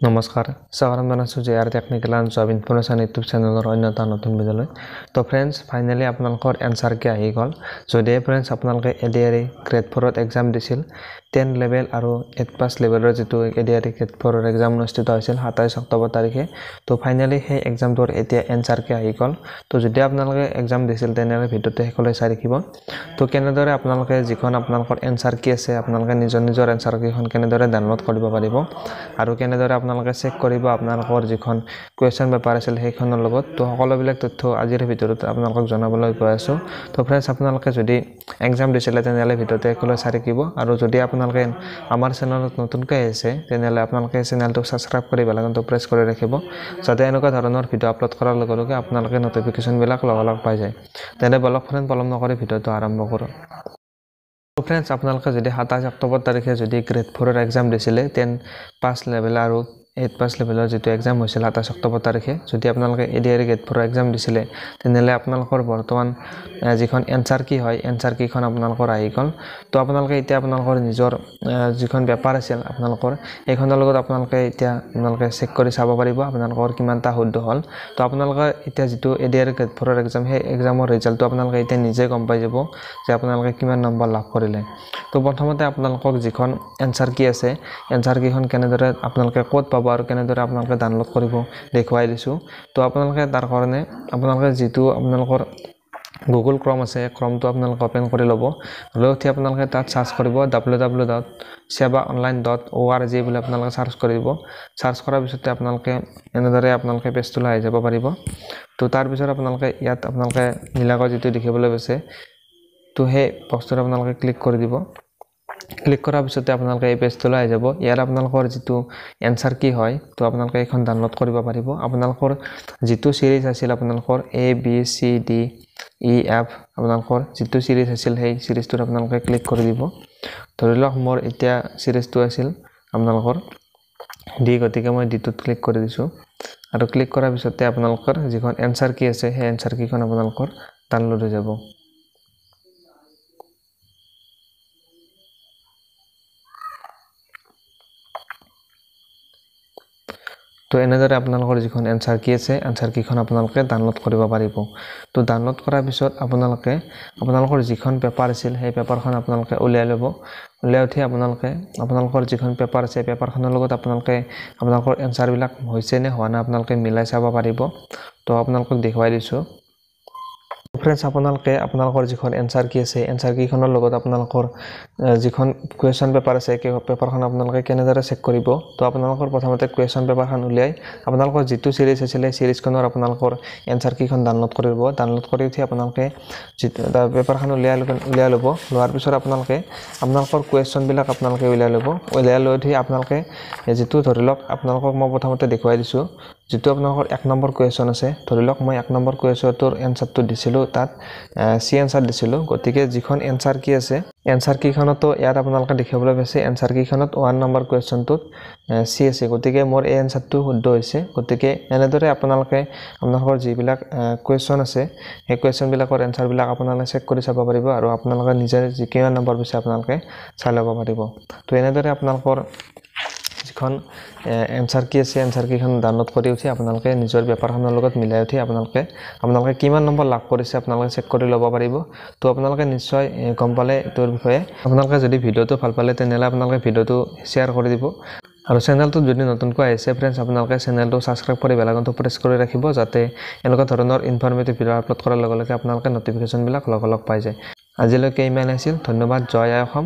নমস্কাৰ স্বাগতম জনাইছোঁ JR technical and job information YouTube চেনেলৰ অন্য এটা নতুন ভিডিঅ'লৈ তো ফ্ৰেণ্ডছ ফাইনেলি আপোনালোকৰ এনসাৰ কি আহি গ'ল যদি ফ্ৰেণ্ডছ আপোনালোকে এডিআৰই গ্ৰেড 4ত এক্সাম দিছিল 10 লেভেল আৰু 8 পাছ লেভেলৰ যেটো এডিআৰই গ্ৰেড 4ৰ এক্সাম অনুষ্ঠিত হৈছিল 27 অক্টোবৰ তাৰিখে তো ফাইনেলি সেই এক্সামটোৰ এতিয়া এনসাৰ কি আহি গ'ল তো যদি আপোনালোকে এক্সাম দিছিল তেনেহ'লে ভিডিঅ'টো শেষলৈ চাই ৰাখিব তো কেনেদৰে আপোনালোকে যিখন আপোনালোকৰ এনসাৰ কি আছে আপোনালোকে নিজৰ এনসাৰ কিখন কেনেদৰে ডাউনলোড কৰিব পাৰিব আৰু কেনেদৰে আপোনালোকে চেক কৰিব আপোনালোকৰ যিখন কোৱেশ্চন পেপাৰ আছিল সেইখনৰ লগত তো সকলোবিলাক তথ্য আজিৰ ভিডিঅ'ত আপোনালোকক জনাবলৈ গৈ আছো তো ফ্ৰেণ্ডছ আপোনালোকে যদি এক্সাম দিছিলে তেনেহ'লে ভিডিঅ'টো শেষলৈ চাই ৰাখিব আৰু যদি আপোনালোকে আমাৰ চেনেলত নতুনকৈ আহিছে তেনেহ'লে আপোনালোকে চেনেলটো সাবস্ক্ৰাইব কৰি বেল আইকনটো প্ৰেছ কৰি ৰাখিব যাতে এনেকুৱা ধৰণৰ ভিডিঅ' আপলোড কৰাৰ লগে লগে আপোনালোকে নটিফিকেশ্যনবিলাক লগালগ পাই যায় তেনে বলক ফ্ৰেণ্ড পলম নকৰি ভিডিঅ'টো আৰম্ভ কৰোঁ ফ্ৰেণ্ডছ আপোনালোকে যদি 27 অক্টোবৰ তাৰিখে যদি গ্ৰেড 4ৰ এক্সাম দিছিলে 10 পাছ লেভেল আৰু 8 পাছ লেভেলৰ যেটো এক্সাম হৈছিল 27 অক্টোবৰ তাৰিখে যদি আপোনালোকে এডিআৰই গ্ৰেড 4ৰ এক্সাম দিছিলে তেনেহ'লে আপোনালোকৰ বৰ্তমান যিখন এনসাৰ কি হয় এনসাৰ কিখন আপোনালোকৰ আহি গ'ল তো আপোনালোকে এতিয়া আপোনালোকৰ নিজৰ যিখন পেপাৰ আছিল আপোনালোকৰ এইখনৰ লগত আপোনালোকে এতিয়া চেক কৰি চাব পাৰিব আপোনালোকৰ কিমানটা শুদ্ধ হ'ল তো আপোনালোকে এতিয়া যেটো এডিআৰই গ্ৰেড 4ৰ এক্সাম সেই এক্সামৰ ৰিজাল্টটো আপোনালোকে এতিয়া নিজে গম পাই যাব যে আপোনালোকে কিমান নম্বৰ লাভ কৰিলে তো প্ৰথমতে আপোনালোকক যিখন এনসাৰ কি আছে এনসাৰ কিখন কেনেদৰে আপোনালোকে ক'ত পাব আৰু কেনেদৰে আপোনালোকে ডাউনলোড কৰিব দেখুৱাই দিছো তো আপোনালোকে তাৰ কাৰণে আপোনালোকে যেটো আপোনালোকৰ Google Chrome আছে Chromeটো আপোনালোকে ওপেন কৰি ল'ব লগতে আপোনালোকে তাত সাৰ্চ কৰিব www.sevaonline.org বুলি আপোনালোকে সাৰ্চ কৰিব সাৰ্চ কৰাৰ পিছতে আপোনালোকে এনেদৰে আপোনালোকে পেজটো আহি যাব পাৰিব তো তাৰ পিছত আপোনালোকে ইয়াত আপোনালোকে নীলাকৈ যেটো দেখিবলৈ পাইছে তো হে বক্সটো আপোনালোকে ক্লিক কৰি দিব ক্লিক কৰাৰ পিছতে আপোনালোকে এই পেজটোলৈ আহি যাব ইয়াৰ আপোনালোকৰ যেটো এনসাৰ কি হয় তো আপোনালোকে এখন ডাউনলোড কৰিব পাৰিব আপোনালোকৰ যেটো সিৰিজ আছিল আপোনালোকৰ A B C D E F আপোনালোকৰ যেটো সিৰিজ আছিল সেই সিৰিজটোত আপোনালোকে ক্লিক কৰি দিব ধৰিলওক মোৰ এতিয়া সিৰিজটো আছিল আপোনালোকৰ ডি গতিকে মই ডিটোত ক্লিক কৰি দিছো আৰু ক্লিক কৰাৰ পিছতে আপোনালোকৰ যিখন এনসাৰ কি আছে সেই এনসাৰ কিখন আপোনালোকৰ ডাউনলোড হৈ যাব তো এনেদৰে আপোনালোকৰ যিখন এনসাৰ কি আছে এনসাৰ কিখন আপোনালোকে ডাউনলোড কৰিব পাৰিব তো ডাউনলোড কৰাৰ পিছত আপোনালোকৰ যিখন পেপাৰ আছিল সেই পেপাৰখন আপোনালোকে উলিয়াই ল'ব উলিয়াই উঠি আপোনালোকৰ যিখন পেপাৰ আছে পেপাৰখনৰ লগত আপোনালোকৰ এনসাৰ বিলাক হৈছে নে হোৱা না আপোনালোকে মিলাই চাব পাৰিব তো আপোনালোকক দেখুৱাই দিছো ফ্ৰেণ্ডছ আপোনালোকৰ যিখন এনসাৰ কি আছে এনসাৰ কিখনৰ লগত আপোনালোকৰ যিখন কোৱেশ্চন পেপাৰ আছে পেপাৰখন আপোনালোকে কেনেদৰে চেক কৰিব তো আপোনালোকৰ প্ৰথমতে কোৱেশ্চন পেপাৰখন উলিয়াই আপোনালোকৰ যেটো সিৰিজ আছিল সিৰিজখনৰ আপোনালোকৰ এনসাৰ কিখন ডাউনলোড কৰিব ডাউনলোড কৰি উঠি আপোনালোকে পেপাৰখন উলিয়াই ল'ব লোৱাৰ পিছত আপোনালোকৰ কোৱেশ্চন বিলাক আপোনালোকে উলিয়াই লৈ উঠি আপোনালোকে যেটো ধৰিলওক আপোনালোকক মই প্ৰথমতে দেখুৱাই দিছো যেটো আপোনালোকৰ 1 নম্বৰ কোৱেশ্চন আছে ধৰিলওক মই 1 নম্বৰ কোৱেশ্চনটোৰ এনসাৰটো দিছিলো তাত সি এনসাৰ দিছিলো গতিকে যিখন এনসাৰ কি আছে এনসাৰ কিখনতো ইয়াত আপোনালোকে দেখিবলৈ পাইছে এনসাৰ কিখনত 1 নম্বৰ কোৱেশ্চনটোত সি আছে গতিকে মোৰ এই এনসাৰটো শুদ্ধ হৈছে গতিকে এনেদৰে আপোনালোকৰ যিবিলাক কোৱেশ্চন আছে এই কোৱেশ্চন বিলাকৰ এনসাৰ বিলাক আপোনালোকে চেক কৰি চাব পাৰিব আৰু আপোনালোকে নিজে কিমান নম্বৰ পাইছে আপোনালোকে চাই ল'ব পাৰিব তো এনেদৰে আপোনালোকৰ যিখন এনসাৰ কি আছে এনসাৰ কিখন ডাউনলোড কৰি উঠি আপোনালোকে নিজৰ পেপাৰখনৰ লগত মিলাই উঠি আপোনালোকে কিমান নম্বৰ লাভ কৰিছে আপোনালোকে চেক কৰি ল'ব পাৰিব তো আপোনালোকে নিশ্চয় গম পালে তোৰ বিষয়ে আপোনালোকে যদি ভিডিঅ'টো ভাল পালে তেনেহ'লে আপোনালোকে ভিডিঅ'টো শেয়াৰ কৰি দিব আৰু চেনেলটো যদি নতুনকৈ আহিছে ফ্ৰেণ্ডছ আপোনালোকে চেনেলটো সাবস্ক্ৰাইব কৰি বেল আইকনটো প্ৰেছ কৰি ৰাখিব যাতে এনেকুৱা ধৰণৰ ইনফৰমেটিভ ভিডিঅ' আপলোড কৰাৰ লগে লগে আপোনালোকে নটিফিকেশ্যনবিলাক লগালগ পাই যায় আজিলৈকে ইমান আছিল ধন্যবাদ জয় আই অসম